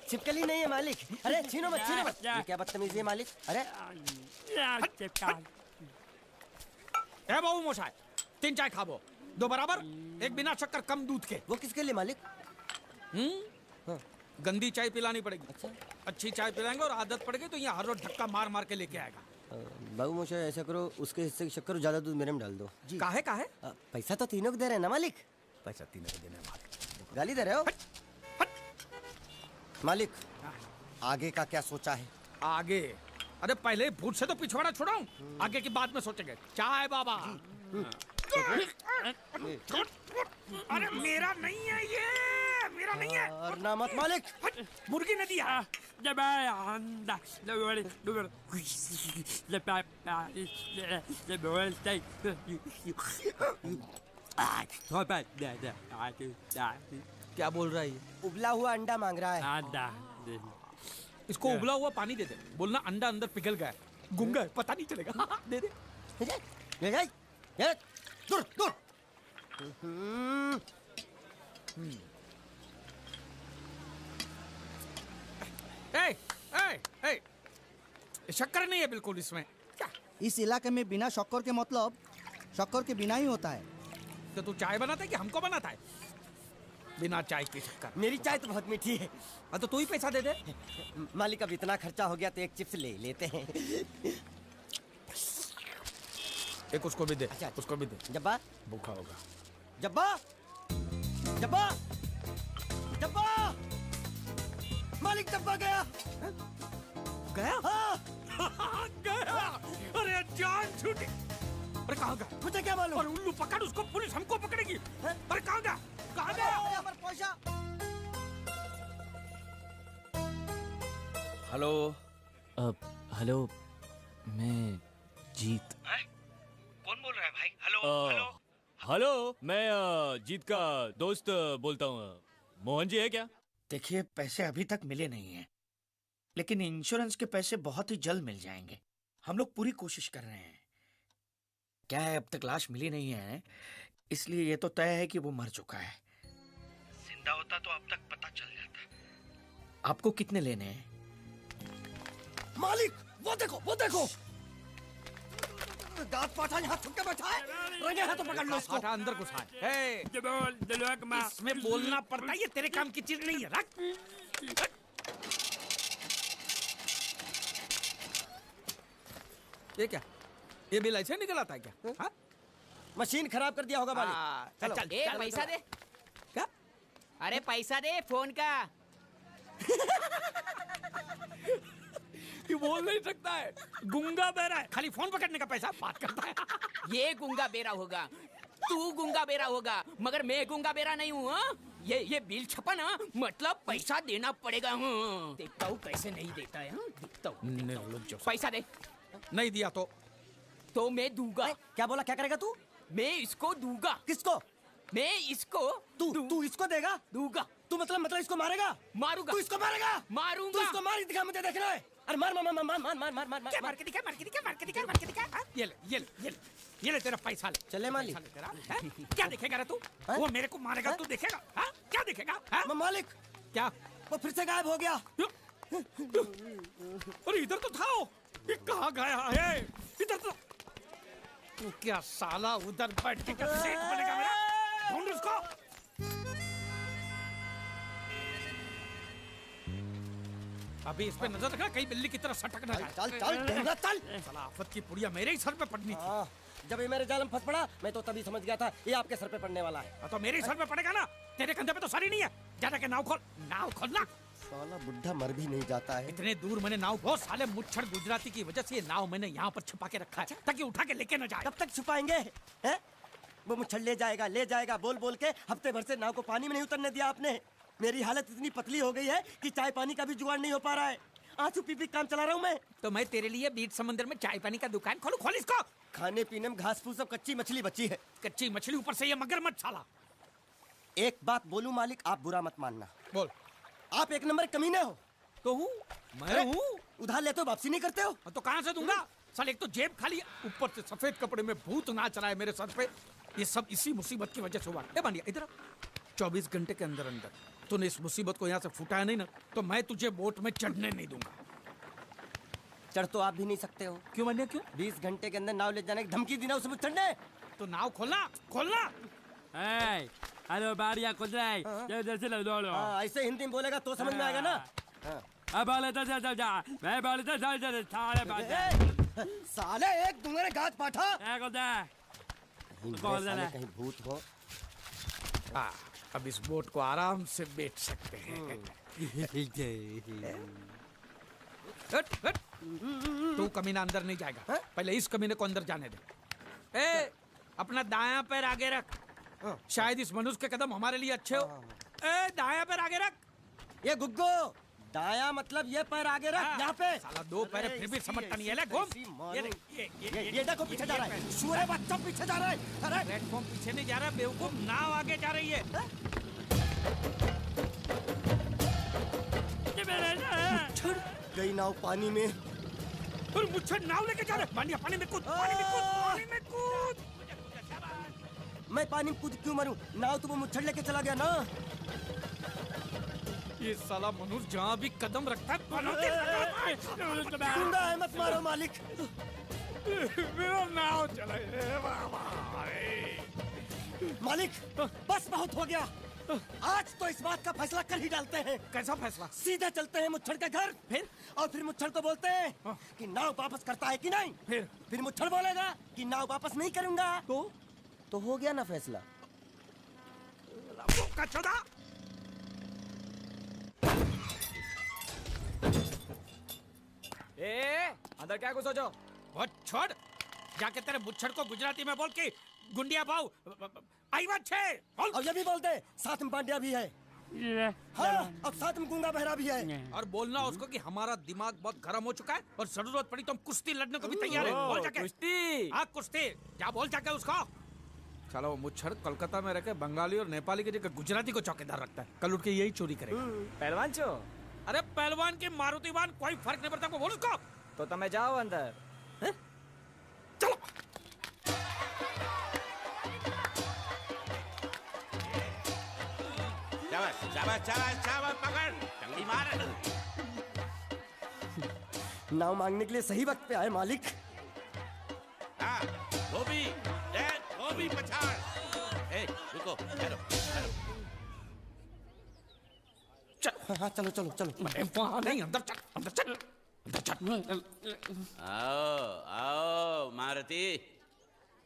छिपकली नहीं है मालिक। अरे छीनो मत, छीनो मत। ये क्या बदतमीजी है मालिक। अरे ए बाबू मोशाय, 3 चाय खाबो, 2 बराबर, 1 बिना शक्कर कम दूध के। वो किसके लिए मालिक? हाँ। गंदी चाय पिलानी पड़ेगी। अच्छा, अच्छी चाय पिलाएंगे और आदत पड़ गई तो यहाँ हर रोज धक्का मार मार के लेके आएगा। बाबू मोशा ऐसा करो, उसके हिस्से की शक्कर ज्यादा दूध मेरे में डाल दो। काहे काहे? पैसा तो तीनों को दे रहे हैं ना मालिक। पैसा तीनों को देना है मालिक। गाली दे रहे हो मालिक। आगे का क्या सोचा है? आगे? अरे पहले भूत से तो पिछवाड़ा छुड़ाऊं, आगे की बात में सोचेंगे। चाय बाबा। अरे मेरा नहीं है ये, मेरा नहीं है। और ना मत मालिक। मुर्गी ने दिया। क्या बोल रहा है ये? उबला हुआ अंडा मांग रहा है। इसको उबला हुआ पानी दे दे, बोलना अंडा अंदर पिघल गया, गुंगा है, पता नहीं चलेगा। दे दे। ले जाए, ये दूर दूर। ए, ए, ए, शक्कर नहीं है बिल्कुल इसमें। क्या? इस इलाके में बिना शक्कर के मतलब शक्कर के बिना ही होता है। तो तू चाय बनाता है कि हमको बनाता है? बिना चाय की शक्कर। मेरी चाय तो बहुत मीठी है। तो तू ही पैसा दे दे। मालिक अब इतना खर्चा हो गया तो एक चिप्स ले लेते हैं। एक उसको भी दे। अच्छा, उसको भी दे। जब्बा, भूखा होगा। जब्बा, जब्बा, जब्बा। मालिक जब्बा गया। गया? हाँ। गया। अरे जान छूटी। अरे कहाँ गया? मुझे क्या मालूम? और उल्लू पकड़ उसको, पुलिस हमको पकड़ेगी। अरे कहाँ गया? कहाँ गया? हेलो। हेलो, मैं जीत। कौन बोल रहा है भाई? हेलो। हेलो, मैं जीत का दोस्त बोलता हूँ। मोहन जी है क्या? देखिए, पैसे अभी तक मिले नहीं हैं, लेकिन इंश्योरेंस के पैसे बहुत ही जल्द मिल जाएंगे। हम लोग पूरी कोशिश कर रहे हैं। क्या है, अब तक लाश मिली नहीं है, इसलिए ये तो तय है कि वो मर चुका है। जिंदा होता तो अब तक पता चल जाता। आपको कितने लेने हैं? मालिक वो देखो, वो देखो। दांत पाठा यहाँ छुप के बैठा है। रंगे हाथों पकड़ लो इसको। हटा, अंदर घुसा है। इसमें बोलना पड़ता है, ये तेरे काम की चीज नहीं है। रख। ये क्या? ये बिल ऐसे निकल आता है क्या? हाँ? मशीन खराब कर दिया होगा मालिक। चल, ए, पैसा दे। क्या? अरे पैसा दे फोन का। ये बोल नहीं सकता है, गुंगा बहरा है, खाली फोन पकड़ने का पैसा बात करता है। ये गुंगा बेरा होगा, तू गुंगा बेरा होगा, मगर मैं गुंगा बेरा नहीं हूँ। ये बिल छपा ना, मतलब पैसा देना पड़ेगा। देखता हूँ कैसे नहीं देता है। देखता हूँ। पैसा दे। नहीं दिया तो मैं दूंगा। क्या बोला? क्या करेगा तू? मैं इसको दूंगा। किसको? मैं इसको तू इसको देगा? दूंगा। तू मतलब इसको मारेगा? मारूंगा। तू इसको मारेगा? मारूंगा। तू इसको मार दिखा, मुझे देखना है। अरे मार मार मार मार मार मार मार मार क्या? मार के दिखा, मार के दिखा, मार के दिखा, मार के दिखा। ये ले, ये ले, ये ले, ये ले तेरा पैसा ले। चले मालिक। पैसा ले तेरा। हैं? क्या देखेगा रे तू? वो मेरे को मारेगा, तू देखेगा? हाँ? क्या देखेगा? हाँ? मालिक क्या? वो फिर से गायब हो गया। अरे इधर तो था वो। ये कहाँ गया है? इधर तो। तू क्या साला उधर बैठ के सेठ बनेगा मेरा? ढूंढ उसको। अभी इस पे नजर रखना, कहीं बिल्ली की तरह सटक ना जाए। चल चल ढूंढना, चल। साला आफत की पुड़िया मेरे ही सर पे पड़नी थी। जब ये मेरे जाल में फंस पड़ा, मैं तो तभी समझ गया था ये आपके सर पे पड़ने वाला है। तो मेरे ही सर पे पड़ेगा ना, तेरे कंधे पे तो सर ही नहीं है। जा के नाव खोल, नाव खोलना। साला बुढ़ा मर भी नहीं जाता है। इतने दूर मैंने नाव, बहुत साले मुच्छड़ गुजराती की वजह से ये नाव मैंने यहाँ पर छुपा के रखा है ताकि उठा के लेके न जाए। कब तक छुपाएंगे? हैं? वो मुच्छड़ ले जाएगा बोल बोल के हफ्ते भर से नाव को पानी में नहीं उतरने दिया आपने। मेरी हालत इतनी पतली हो गई है कि चाय पानी का भी जुगाड़ नहीं हो पा रहा है। आंसू पी पी काम चला रहा हूँ मैं। तो मैं तेरे लिए बीच समंदर में चाय पानी का दुकान खोलूं? खोल इसको। खाने पीने में घास फूस सब कच्ची मछली बची है। कच्ची मछली, ऊपर से ये मगरमच्छ साला। एक बात बोलूं मालिक, आप बुरा मत मानना। बोल। आप एक नंबर कमीने हो। तो हूँ मैं हूँ। उधार लेते हो, वापसी नहीं करते हो। तो कहाँ से दूंगा? साले एक तो जेब खाली, ऊपर से सफेद कपड़े में भूत नाच रहा है मेरे सर पे। ये सब इसी मुसीबत की वजह से हुआ है। बांडिया इधर 24 घंटे के अंदर अंदर तूने इस मुसीबत को यहाँ से फुटाया नहीं ना, तो मैं तुझे बोट में चढ़ने नहीं दूंगा। चढ़ तो आप भी नहीं सकते हो। क्यों मान्य, क्यों? 20 घंटे के अंदर नाव ले जाने की धमकी दी ना उसे मुझे चढ़ने। तो नाव खोलना, खोलना। हेलो बारिया खुल जाए, जैसे लो लो। हाँ, ऐसे हिंदी में बोलेगा तो समझ में आएगा ना। हाँ। अब बोले तो चल जा, मैं बोले तो चल सारे बात। साले एक दूंगे गाज पाठा। कौन साले कहीं भूत हो। अब इस बोट को आराम से बेच सकते हैं। हट, हट। तू कमीना अंदर नहीं जाएगा, पहले इस कमीने को अंदर जाने दे। ए, अपना दायां पैर आगे रख, शायद इस मनुष्य के कदम हमारे लिए अच्छे हो। ए, दायां पैर आगे रख। ये गुग्गो, दाया मतलब ये पैर आगे रख। यहाँ पे साला दो पैर फिर भी समझता नहीं है। ले घूम। ये देखो पीछे जा रहा है। सूरे बच्चा पीछे जा रहा है। अरे प्लेटफॉर्म पीछे नहीं जा रहा, बेवकूफ, नाव आगे जा रही है। गई नाव पानी में। और मुझे नाव लेके जा रहे। पानी में कूद, पानी में कूद, पानी में कूद। मैं पानी में कूद क्यों मरूं? नाव तो वो मुच्छड़ लेके चला गया ना। ये साला मनुष्य जहाँ भी कदम रखता है गुंडा है, मत मारो मालिक। मेरा नाव चला। मालिक बस बहुत हो गया। आज तो इस बात का फैसला कर ही डालते हैं। कैसा फैसला? सीधे चलते हैं मुच्छड़ के घर। फिर मुच्छड़ को बोलते हैं कि नाव वापस करता है कि नहीं। फिर मुच्छड़ बोलेगा कि नाव वापस नहीं करूंगा। तो हो गया ना फैसला। अंदर क्या कुछ सोचो? बहुत छोड़, जाके तेरे मुच्छड़ को गुजराती में बोल के गुंडिया भाव आई बात छे। और ये भी बोलते साथ में पांड्या भी है। हाँ, और साथ में गूंगा बहरा भी है। और बोलना उसको कि हमारा दिमाग बहुत गर्म हो चुका है और जरूरत पड़ी तो हम कुश्ती लड़ने को भी तैयार है। बोल जाके। कुश्ती? हाँ कुश्ती, क्या बोल जाके उसको। चलो, वो मुच्छड़ कोलकाता में रखे बंगाली और नेपाली की जगह गुजराती को चौकीदार रखता है। कल उठ के यही चोरी करेगा। पहलवान छो? अरे पहलवान की मारुतिवान कोई फर्क नहीं पड़ता, को बोल उसको। तो तुम्हें जाओ अंदर। चलो। शाबाश पकड़, टंगड़ी मार। नाव मांगने के लिए सही वक्त पे आए मालिक। हाँ, धोबी पछाड़। ए, रुको, चलो। हाँ चलो चलो चलो। वहाँ नहीं, अंदर चल, अंदर चल, अंदर चल। आओ मारुति,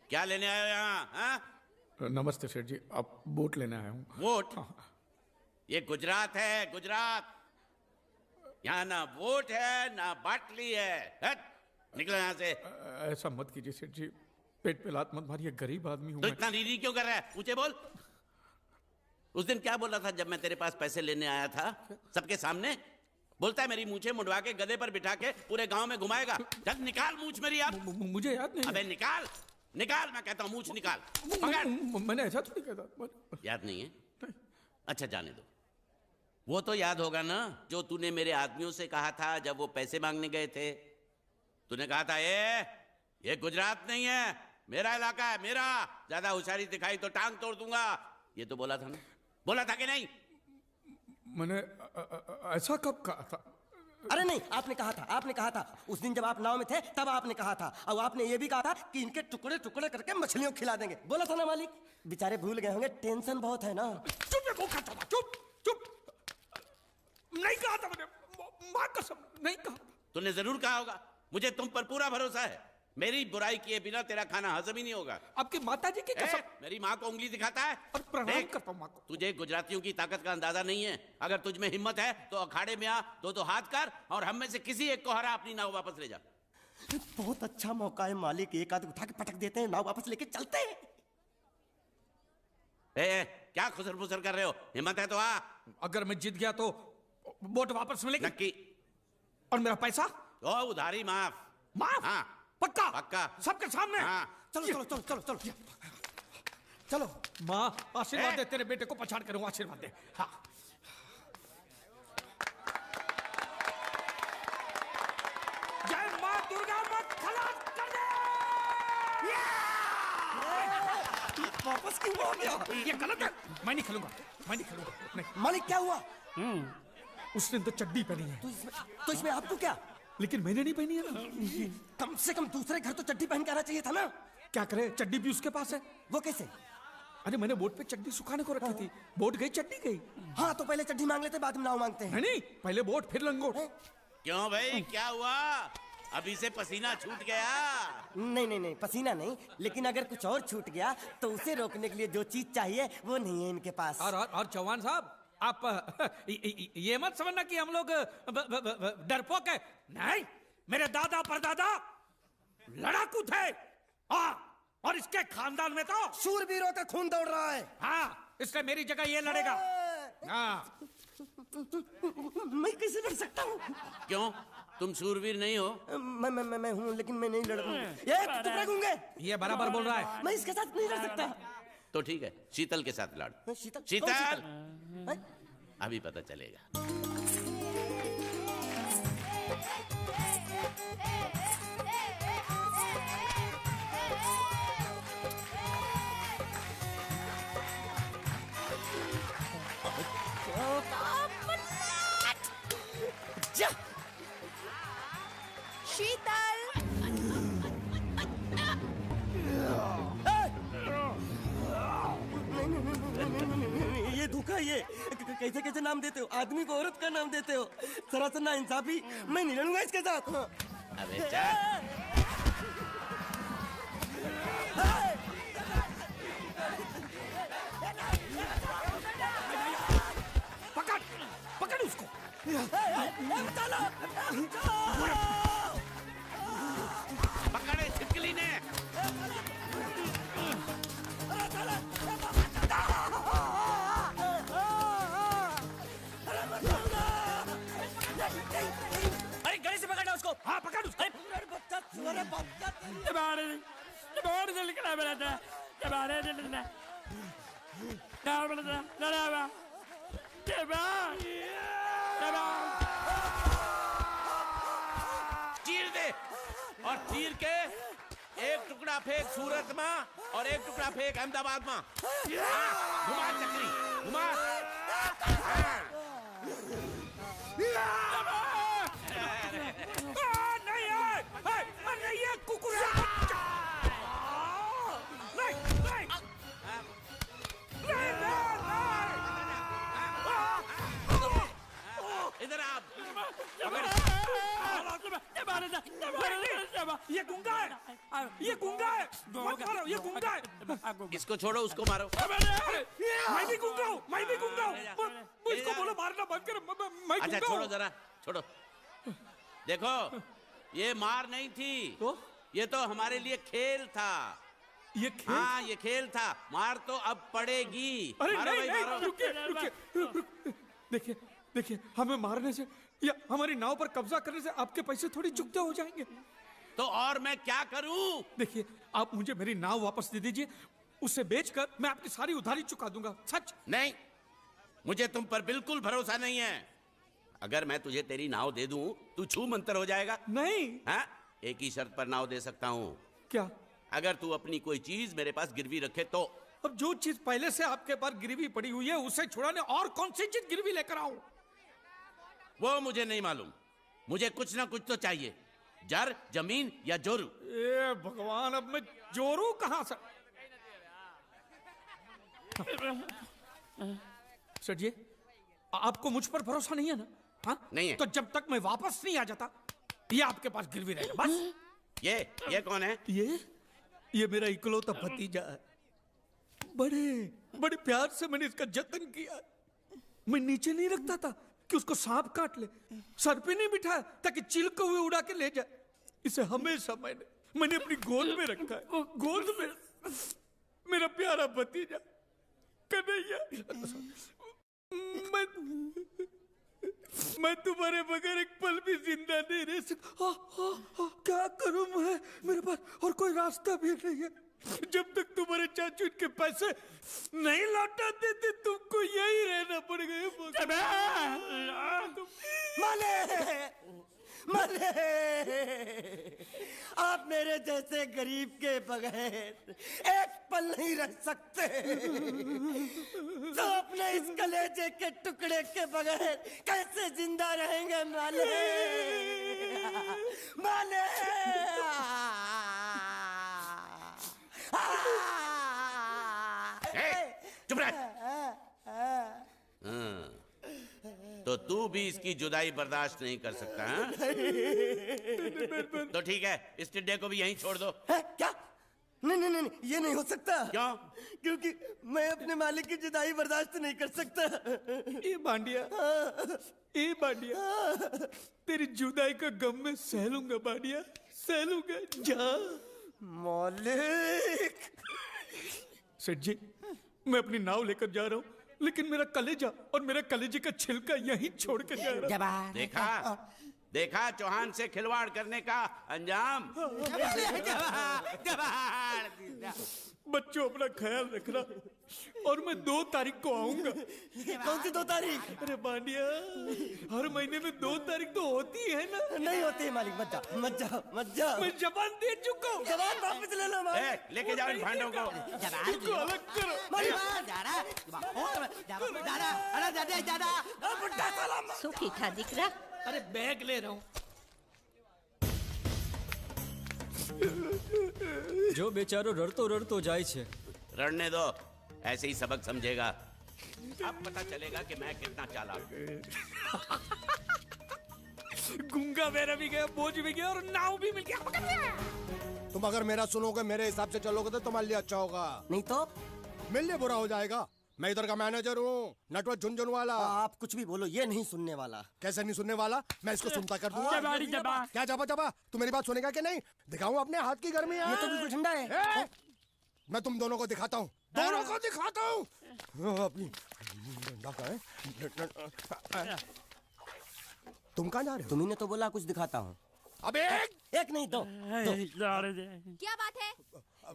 क्या लेने आए हो यहाँ? हाँ? नमस्ते सेठ जी, आप बोट लेने आया हूँ। वोट? ये गुजरात है, गुजरात। यहाँ ना वोट है ना बाटली है। हट, निकलो यहाँ से। ऐसा मत कीजिए सेठ जी, पेट पे लात मत मारिए, गरीब आदमी हूँ तो मैं। इतना रीरी क्यों कर रहा है? ऊंचे बोल। उस दिन क्या बोला था जब मैं तेरे पास पैसे लेने आया था सबके सामने? बोलता है मेरी मूछें मुंडवा के गधे पर बिठा के पूरे गांव में घुमाएगा। चल निकाल मूछ मेरी अब। मुझे याद नहीं। अबे निकाल, निकाल, मैं कहता हूँ मूछ निकाल। पकड़। मैंने ऐसा थोड़ी कहता। याद नहीं है? अच्छा जाने दो। वो तो याद होगा ना जो तूने मेरे आदमियों से कहा था जब वो पैसे मांगने गए थे। तूने कहा था ये गुजरात नहीं है, मेरा इलाका है, मेरा। ज्यादा होशियारी दिखाई तो टांग तोड़ दूंगा। ये तो बोला था ना? बोला था कि नहीं? मैंने ऐसा कब कहा था? अरे नहीं, आपने कहा था उस दिन जब आप नाव में थे तब आपने कहा था। और आपने ये भी कहा था कि इनके टुकड़े टुकड़े करके मछलियों को खिला देंगे। बोला था ना मालिक? बेचारे भूल गए होंगे, टेंशन बहुत है ना। चुप। नहीं कहा था मैंने, मां कसम नहीं कहा। तूने जरूर कहा होगा। मुझे तुम पर पूरा भरोसा है। मेरी बुराई किए बिना तेरा खाना हजम ही नहीं होगा। आपकी माता जी की कसम। मेरी माँ को उंगली दिखाता है और प्रणाम देख, करता हूं माँ को। तुझे गुजरातियों की ताकत का अंदाजा नहीं है। अगर तुझ में हिम्मत है तो अखाड़े में आ, दो हाथ कर और हम में से किसी एक को हरा अपनी नाव वापस ले जा। बहुत अच्छा मौका है मालिक, एक आदमी उठा के पटक देते हैं, नाव वापस लेके चलते हैं। क्या खुसर फुसर कर रहे हो? हिम्मत है तो आ। अगर मैं जीत गया तो बोट वापस मिलेगी? नक्की। और मेरा पैसा? ओ उधारी माफ। माफ? हाँ। पक्का? पक्का। सबके सामने? हाँ। चलो। माँ आशीर्वाद दे, तेरे बेटे को पछाड़ करूँ, आशीर्वाद दे। हाँ। जय माँ दुर्गा, मत खलास कर दे। वापस क्यों हो गया? ये गलत है, मैं नहीं खेलूंगा। मैं नहीं खेलूंगा नहीं। मालिक क्या हुआ? उसने तो चड्डी पहनी है तो इसमें आपको क्या? लेकिन मैंने नहीं पहनी है ना। कम से कम दूसरे घर तो चड्डी पहन के आना चाहिए था ना। क्या करे, चड्डी भी उसके पास है। वो कैसे? अरे मैंने बोट पे चड्डी सुखाने को रखी थी, बोट गई चड्डी गई। हाँ तो पहले चड्डी मांग लेते, बाद में नाव मांगते हैं। नहीं पहले बोट फिर लंगोट। क्यों भाई, क्या हुआ? अभी से पसीना छूट गया? नहीं नहीं नहीं, पसीना नहीं, लेकिन अगर कुछ और छूट गया तो उसे रोकने के लिए जो चीज चाहिए वो नहीं है इनके पास। और चौहान साहब, आप ये मत समझना कि हम लोग डरपोक है। नहीं, मेरे दादा परदादा लड़ाकू थे। और इसके खानदान में तो शूरवीरों का खून दौड़ रहा है। हाँ, इसलिए मेरी जगह ये लड़ेगा। हाँ। मैं कैसे लड़ सकता हूँ? क्यों, तुम शूरवीर नहीं हो? मैं हूँ, लेकिन मैं नहीं लड़ूंगा। ये टुकड़ा गूंगे। ये बराबर बोल रहा है। मैं इसके साथ नहीं लड़ सकता। तो ठीक है, शीतल के साथ लड़। शीतल? कौन शीतल, हैं? अभी पता चलेगा। जा। शीतल, ये धोखा, ये कैसे कैसे नाम देते हो? आदमी को औरत का नाम देते हो। सरासर ना इंसाफी। मैं नहीं लड़ूंगा इसके साथ। अबे जा। पकड़ पकड़ उसको। पकड़े छिपकली ने। अरे गले से पकड़ना उसको। हाँ पकड़ उसको। चीर दे, और चीर के एक टुकड़ा फेंक सूरत में और एक टुकड़ा फेंक अहमदाबाद में। घुमा चक्री, घुमा। नहीं है, नहीं ये कुकुर है। नहीं नहीं इधर आप। ये गुंगा है, ये गुंगा है। मत मारो, ये गुंगा है। इसको छोड़ो, उसको मारो। मैं भी गुंगा हूँ, मैं भी गुंगा हूँ। मुझको बोलो मारना बंद कर। मैं अच्छा गुंगा छोड़ो हूँ। जरा, छोड़ो। देखो, ये मार नहीं थी, ये तो हमारे लिए खेल था। ये खेल? हाँ, ये खेल था। मार तो अब पड़ेगी। अरे मारो नहीं, भाई, नहीं, मारो। रुकिए। देखिए देखिए, हमें मारने से या हमारी नाव पर कब्जा करने से आपके पैसे थोड़ी चुकते हो जाएंगे। तो और मैं क्या करूं? देखिए, आप मुझे मेरी नाव वापस दे दीजिए, उसे बेचकर मैं आपकी सारी उधारी चुका दूंगा। सच। नहीं, मुझे तुम पर बिल्कुल भरोसा नहीं है। अगर मैं तुझे तेरी नाव दे दूं, तू छू मंतर हो जाएगा। नहीं। हाँ, एक ही शर्त पर नाव दे सकता हूँ। क्या? अगर तू अपनी कोई चीज मेरे पास गिरवी रखे तो। अब जो चीज पहले से आपके पास गिरवी पड़ी हुई है उसे छुड़ाने और कौन सी चीज गिरवी लेकर आऊं? वो मुझे नहीं मालूम। मुझे कुछ ना कुछ तो चाहिए। जर, जमीन या जोरू। ए भगवान, अब मैं जोरू कहां से? सर जी, आपको मुझ पर भरोसा नहीं है ना? हाँ? नहीं है। तो जब तक मैं वापस नहीं आ जाता, ये आपके पास गिरवी रहेगा बस। ये कौन है? ये मेरा इकलौता भतीजा है। बड़े बड़े प्यार से मैंने इसका जतन किया। मैं नीचे नहीं रखता था कि उसको सांप काट ले, सर पे नहीं बिठाया ताकि चिलके हुए उड़ा के ले जाए। इसे हमेशा मैंने अपनी गोद में रखा है। गोद में मेरा प्यारा भतीजा कन्हैया। मैं तुम्हारे बगैर एक पल भी जिंदा नहीं रह सकता। क्या करूं मैं? मेरे पास और कोई रास्ता भी नहीं है। जब तक तुम्हारे चाचू के पैसे नहीं लौटा देते, तुमको यही रहना पड़ेगा। माले, आप मेरे जैसे गरीब के बगैर एक पल नहीं रह सकते। तो अपने इस कलेजे के टुकड़े के बगैर कैसे जिंदा रहेंगे माले? माले चुप रह। तो तू भी इसकी जुदाई बर्दाश्त नहीं कर सकता हाँ? तो ठीक है, इस टिड्डे को भी यहीं छोड़ दो। क्या? नहीं नहीं नहीं, ये नहीं हो सकता। क्यों? क्योंकि मैं अपने मालिक की जुदाई बर्दाश्त नहीं कर सकता। ए बांडिया, ए बांडिया, तेरी जुदाई का गम मैं सह लूंगा बांडिया, सह लूंगा। जा मालिक। सेठ जी, मैं अपनी नाव लेकर जा रहा हूँ, लेकिन मेरा कलेजा और मेरा कलेजे का छिलका यहीं छोड़ कर जा रहा हूँ। देखा देखा चौहान से खिलवाड़ करने का अंजाम। बच्चों अपना ख्याल रखना, और मैं 2 तारीख को आऊंगा। कौन सी 2 तारीख? अरे बांडिया, हर महीने में 2 तारीख तो होती है ना। नहीं होती है मालिक, मत जाओ मत जाओ मत जाओ। मैं जबान दे चुका हूँ। जवाब वापस ले लो मालिक। लेके जाओ इन भांडों को। इनको अलग करो। बुड्ढा सलाम। सुखी था दिकरा। अरे बैग ले रहा हूँ। जो बेचारो रड़तो रड़तो जाए छे। रड़ने दो, ऐसे ही सबक समझेगा। अब पता चलेगा कि मैं कितना चालाक हूँ। गुंगा बेरा भी गया, बोझ भी गया, और नाव भी मिल गया। तुम अगर मेरा सुनोगे, मेरे हिसाब से चलोगे तो तुम्हारे लिए अच्छा होगा, नहीं तो मेरे लिए बुरा हो जाएगा। मैं इधर का मैनेजर हूँ, नटवर झुनझुन वाला। आप कुछ भी बोलो, ये नहीं सुनने वाला। कैसे नहीं सुनने वाला? मैं इसको सुनता कर दूंगा। क्या जबा जबा? तू मेरी बात सुनेगा कि नहीं? दिखाऊं अपने हाथ की गर्मी? ये तो बिल्कुल ठंडा है। मैं तुम दोनों को दिखाता हूँ, दोनों को दिखाता हूँ। तुम कहाँ जा रहे हो? तुम्ही ने तो बोला कुछ दिखाता हूँ। अब एक नहीं दो। क्या बात है?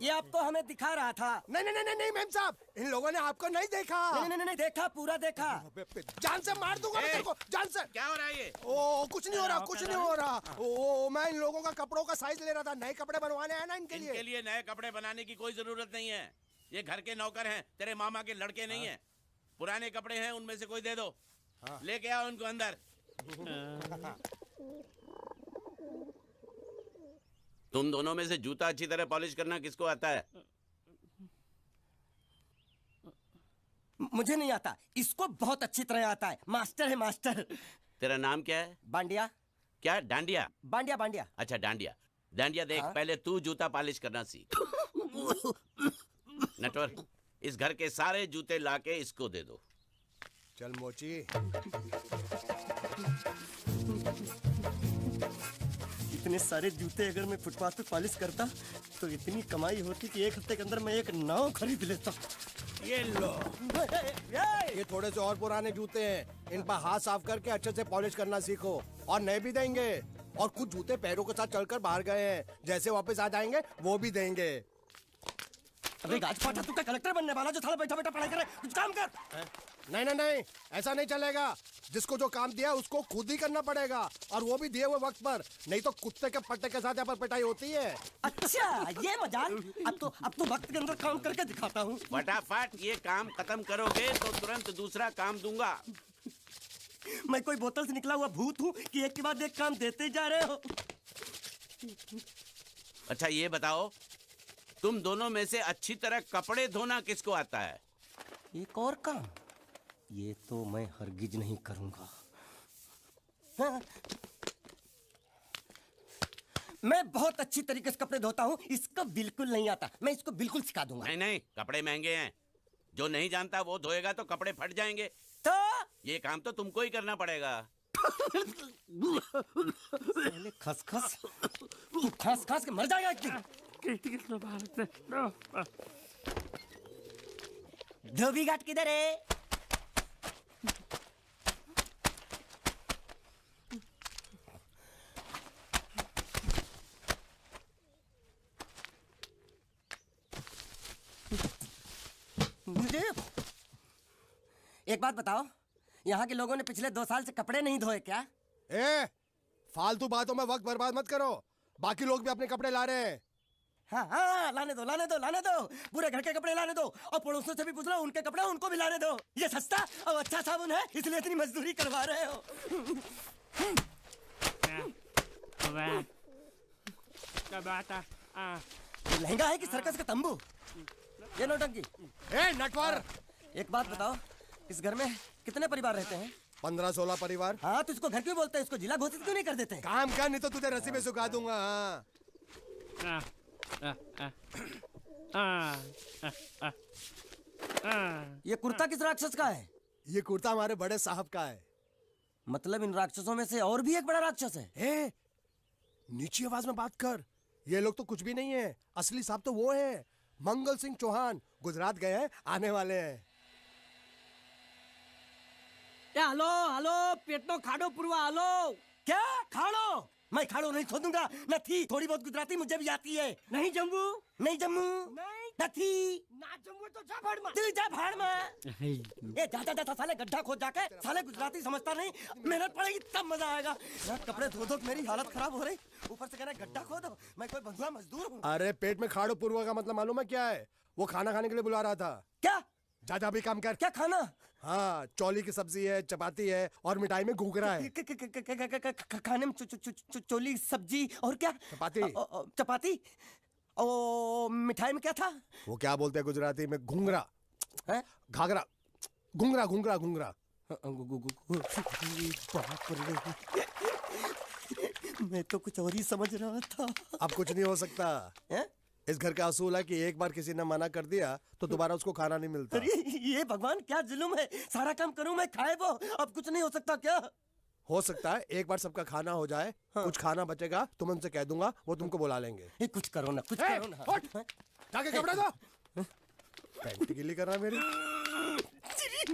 ये आपको हमें दिखा रहा था। नहीं नहीं नहीं नहीं मैम साहब, इन लोगों ने आपको नहीं देखा। नहीं नहीं नहीं देखा, पूरा देखा। जान से मार दूंगा मैं तेरे को, जान से। क्या हो रहा है ये? ओ कुछ नहीं हो रहा, कुछ नहीं हो रहा। ओ मैं इन लोगों का कपड़ों का साइज ले रहा था, नए कपड़े बनवाने हैं ना इनके लिए। इनके लिए नए कपड़े बनाने की कोई जरूरत नहीं है। ये घर के नौकर हैं, तेरे मामा के लड़के नहीं हैं। पुराने कपड़े हैं, उनमें से कोई दे दो। लेके आओ उनको अंदर। तुम दोनों में से जूता अच्छी तरह पॉलिश करना किसको आता है? मुझे नहीं आता, इसको बहुत अच्छी तरह आता है। मास्टर है मास्टर। तेरा नाम क्या है? बांडिया। क्या? डांडिया? बांडिया बांडिया। अच्छा डांडिया। डांडिया देख, पहले तू जूता पॉलिश करना सीख। नटवर, इस घर के सारे जूते लाके इसको दे दो। चल मोची। इतने सारे जूते अगर मैं फुटपाथ पे पॉलिश करता तो इतनी कमाई होती कि 1 हफ्ते के अंदर मैं एक नाव खरीद लेता। ये लो, ये थोड़े से और पुराने जूते हैं, इन पर हाथ साफ करके अच्छे से पॉलिश करना सीखो। और नए भी देंगे, और कुछ जूते पैरों के साथ चलकर बाहर गए हैं, जैसे वापस आ जाएंगे वो भी देंगे। अबे गाजपाटा, तू क्या कलेक्टर बनने वाला जो थाला बैठा बैठा पढ़ाई करे? कुछ काम कर। नहीं नहीं नहीं, ऐसा नहीं चलेगा। जिसको जो काम दिया उसको खुद ही करना पड़ेगा, और वो भी दिए हुए वक्त पर, नहीं तो कुत्ते के पट्टे के साथ यहाँ पर पिटाई होती है। अच्छा ये मजाक। अब तो वक्त के अंदर काम करके दिखाता हूँ। फटाफट ये काम खत्म करोगे तो तुरंत दूसरा काम दूंगा। मैं कोई बोतल से निकला हुआ भूत हूँ कि एक के बाद एक काम देते जा रहे हो? अच्छा ये बताओ, तुम दोनों में से अच्छी तरह कपड़े धोना किसको आता है? एक और काम, ये तो मैं हरगिज नहीं करूंगा। हाँ। मैं बहुत अच्छी तरीके से कपड़े धोता हूँ, इसको बिल्कुल नहीं आता। मैं इसको बिल्कुल सिखा दूंगा। नहीं नहीं, कपड़े महंगे हैं, जो नहीं जानता वो धोएगा तो कपड़े फट जाएंगे। तो ये काम तो तुमको ही करना पड़ेगा। पहले खसखस, तू खस खस के मर जाएगा एक दिन। धोबी घाट किधर है? एक बात बताओ, यहाँ के लोगों ने पिछले 2 साल से कपड़े नहीं धोए क्या? फालतू बातों में वक्त बर्बाद मत करो, बाकी लोग भी अपने कपड़े ला रहे हैं। हाँ हाँ, लाने दो लाने दो लाने दो, पूरे घर के कपड़े लाने दो, और पड़ोसियों से भी पूछ लो, उनके कपड़े उनको भी लाने दो। ये सस्ता और अच्छा साबुन है, इसलिए इतनी मजदूरी करवा रहे हो। लहंगा है कि सर्कस का तंबू? ये नौटंकी। ए नटवर, एक बात बताओ, इस घर में कितने परिवार रहते हैं? 15-16 परिवार। हाँ, तो इसको घर क्यों बोलते हैं? इसको जिला घोषित क्यों नहीं कर देते? काम कर, नहीं तो तुझे रस्सी में सुखा दूंगा। ये कुर्ता किस राक्षस का है? ये कुर्ता हमारे बड़े साहब का है। मतलब इन राक्षसों में से और भी एक बड़ा राक्षस है? ए, नीची आवाज में बात कर। ये लोग तो कुछ भी नहीं है, असली साहब तो वो है मंगल सिंह चौहान। गुजरात गए हैं, आने वाले हैं। हेलो हेलो, पेटनो खाड़ो पुरवा, हेलो। क्या खाड़ो? मैं खाड़ो नहीं खोदूंगा। न थी, थोड़ी बहुत गुजराती मुझे भी आती है। नहीं जम्मू, नहीं जम्मू, न थी, ना जम्मू तो जा भाड़ में, तू जा भाड़ में। ये जा जा जा साले, गड्ढा खोद जाके, साले गुजराती समझता नहीं। मेहनत पड़ेगी तब मजा आएगा। यार कपड़े धो धो मेरी हालत खराब हो रही, ऊपर से कह रहा है गड्ढा खोदो। मैं कोई बंधुआ मजदूर हूँ? अरे पेट में खाड़ो पुरवा का मतलब मालूम है क्या है? वो खाना खाने के लिए बुला रहा था। क्या? जा जा भी काम कर। क्या खाना? हाँ, चौली की सब्जी है, चपाती है और मिठाई में घूघरा है। खाने में चोली सब्जी और क्या? चपाती। चपाती। ओ मिठाई में क्या था? वो क्या बोलते हैं गुजराती में? घूंघरा है? घाघरा, घूंघरा घूंघरा घूंघरा। मैं तो कुछ और ही समझ रहा था। अब कुछ नहीं हो सकता है? इस घर का असूल है कि एक बार किसी ने मना कर दिया तो दोबारा उसको खाना नहीं मिलता। अरे ये भगवान क्या जुल्म है, सारा काम करूं मैं, खाए वो। अब कुछ नहीं हो सकता क्या? हो सकता है एक बार सबका खाना हो जाए। हाँ। कुछ खाना बचेगा तो मैं उनसे कह दूंगा, वो तुमको बुला लेंगे। कुछ करो ना, कुछ करो ना। जाके कपड़े दो। पैंट गिल्ली कर रहा मेरी। ये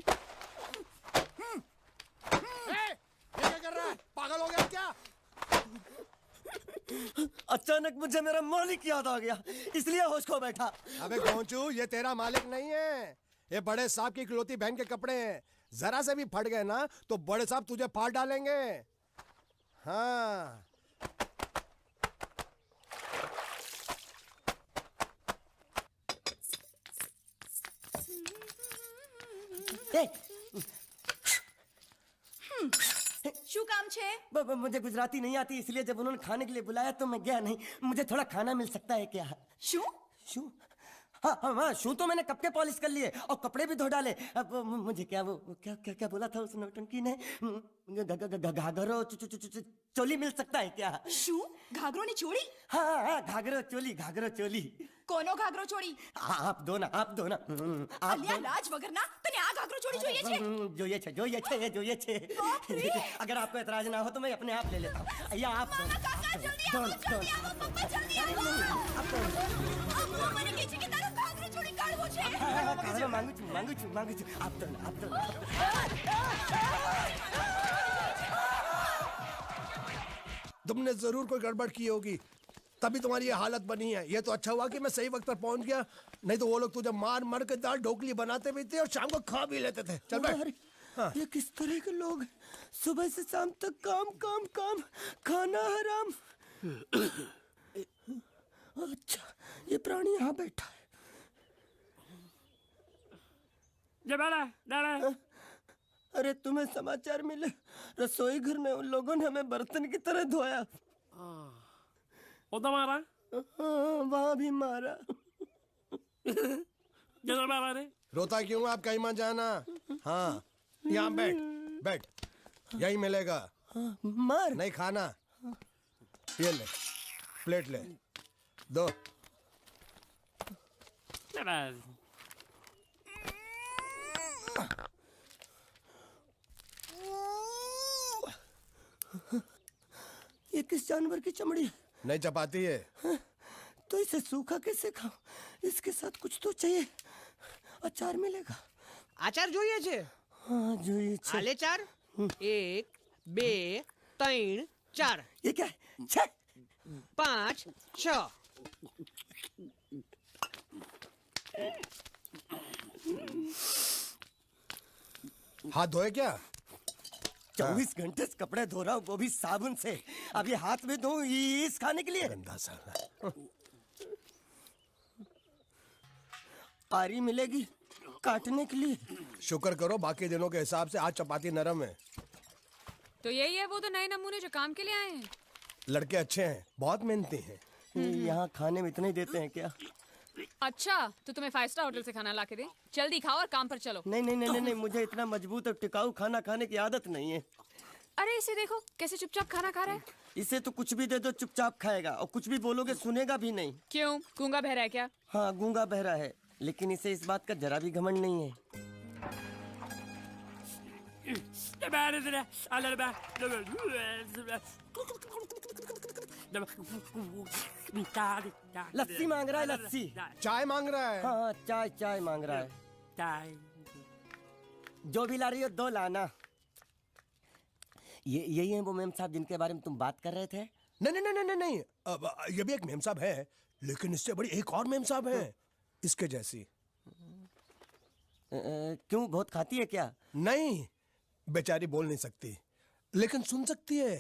क्या कर रहा है? पागल हो गया क्या? अचानक मुझे मेरा मालिक याद आ गया, इसलिए होश खो बैठा। अबे गोंचू, ये तेरा मालिक नहीं है, ये बड़े साहब की इकलौती बहन के कपड़े हैं। जरा से भी फट गए ना तो बड़े साहब तुझे फाड़ डालेंगे। हाँ। શું કામ છે? मुझे गुजराती नहीं आती, इसलिए जब उन्होंने खाने के लिए बुलाया तो मैं गया नहीं। मुझे थोड़ा खाना मिल सकता है क्या? શું? शू? हाँ हाँ हाँ, शू तो मैंने कब के पॉलिश कर लिए और कपड़े भी धो डाले। अब मुझे क्या वो क्या क्या क्या बोला था उस नौटंकी ने? घाघरो चोली मिल सकता है क्या? શું? ઘાઘરોની ચોળી? हाँ हाँ, घाघरो चोली, घाघरो चोली। કોનો ઘાઘરો ચોળી? आप दो ना, आप दो ना। અલ્યા લાજ વગરના, તને આ ઘાઘરો ચોળી જોઈએ છે? જોઈએ છે, જોઈએ છે, જોઈએ છે। अगर आपको एतराज ना हो तो मैं अपने आप ले लेता हूँ। या आप दो। કાકા જલ્દી આવો, જલ્દી આવો, પપ્પા જલ્દી આવો। અમ્મા મને કહે છે કે તારો ઘાઘરો ચોળી કાઢવો છે। मांगू छू, मांगू छू, मांगू छू। आप दो ना, आप दो। तुमने जरूर कोई गड़बड़ की होगी, तभी तुम्हारी ये हालत बनी है। ये तो अच्छा हुआ कि मैं सही वक्त पर पहुंच गया, नहीं तो वो लोग तुझे मार मार के दाल ढोकली बनाते भी थे और शाम को खा भी लेते थे। चल बैठ। हाँ। ये किस तरह के लोग हैं? सुबह से शाम तक काम काम काम, खाना हराम। अच्छा, ये प्राणी यहाँ बैठा है। अरे तुम्हें समाचार मिले? रसोई घर में उन लोगों ने हमें बर्तन की तरह धोया। मारा? वहाँ भी मारा। रोता क्यों? आप कहीं मत जाना। हाँ, यहाँ बैठ बैठ, यही मिलेगा। मार नहीं खाना। ये ले, प्लेट ले, दो। ये किस जानवर की चमड़ी है? नहीं चपाती है। तो इसे सूखा कैसे खाऊं? इसके साथ कुछ तो चाहिए। अचार मिलेगा? आचार જોઈએ છે? हाँ જોઈએ છે। आले चार? 1 2 3 4। ये क्या है? 6 5 6। हाथ धोए क्या? 24 घंटे से कपड़े धो रहा हूँ, वो भी साबुन से। अब ये हाथ में धो इस खाने के लिए? गंदा साला। आरी मिलेगी काटने के लिए। शुक्र करो बाकी दिनों के हिसाब से आज चपाती नरम है। तो यही है वो तो नए नमूने जो काम के लिए आए हैं। लड़के अच्छे हैं, बहुत मेहनती हैं। यहाँ खाने में इतना ही देते हैं क्या? अच्छा तो तुम्हें 5 स्टार होटल से खाना ला के दे। जल्दी खाओ और काम पर चलो। नहीं नहीं नहीं नहीं, मुझे इतना मजबूत और टिकाऊ खाना खाने की आदत नहीं है। अरे इसे देखो कैसे चुपचाप खाना खा रहा है। इसे तो कुछ भी दे दो चुपचाप खाएगा और कुछ भी बोलोगे सुनेगा भी नहीं। क्यों, गूंगा बहरा है क्या? हाँ गूंगा बहरा है, लेकिन इसे इस बात का जरा भी घमंड नहीं है। लस्सी मांग रहा है, लस्सी। चाय मांग रहा है। हाँ चाय चाय मांग रहा है। जो भी ला रही हो 2 लाना। ये यही है वो मेम साहब जिनके बारे में तुम बात कर रहे थे? नहीं नहीं नहीं नहीं नहीं, अब ये भी एक मेम साहब है, लेकिन इससे बड़ी एक और मेम साहब है इसके जैसी। क्यों, बहुत खाती है क्या? नहीं, बेचारी बोल नहीं सकती लेकिन सुन सकती है।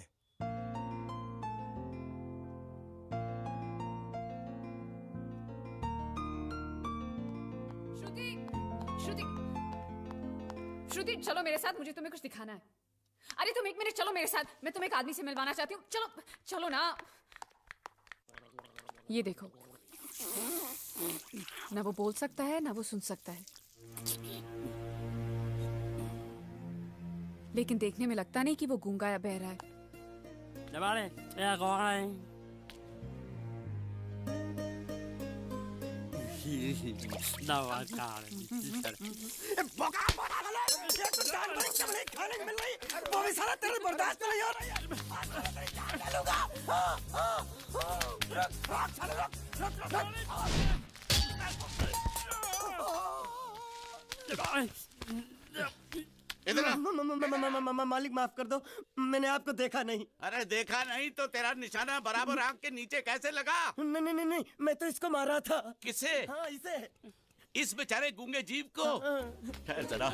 श्रुति, श्रुति, श्रुति चलो मेरे साथ, मुझे तुम्हें कुछ दिखाना है। अरे तुम 1 मिनट चलो मेरे साथ, मैं तुम्हें एक आदमी से मिलवाना चाहती हूँ। चलो चलो ना। ये देखो, ना वो बोल सकता है ना वो सुन सकता है, लेकिन देखने में लगता नहीं कि वो गूंगा या बहरा है। खाने को मिल रही, वो भी सारा तेरे बर्दाश्त नहीं हो रहा मालिक माफ कर दो, मैंने आपको देखा नहीं। अरे देखा नहीं तो तेरा निशाना बराबर आंख के नीचे कैसे लगा? नहीं नहीं नहीं नहीं, मैं तो इसको मारा था। किसे? हाँ इसे। इस बेचारे गूंगे जीव को? ठहर जरा,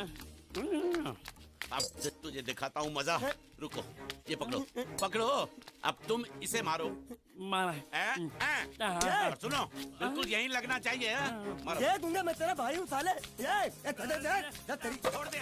अब तुझे दिखाता हूँ मजा। रुको, ये पकड़ो पकड़ो, अब तुम इसे मारो। सुनो, बिल्कुल यहीं लगना चाहिए। मारो। ये गूंगा मैं तेरा भाई हूँ साले। ये छोड़ दे।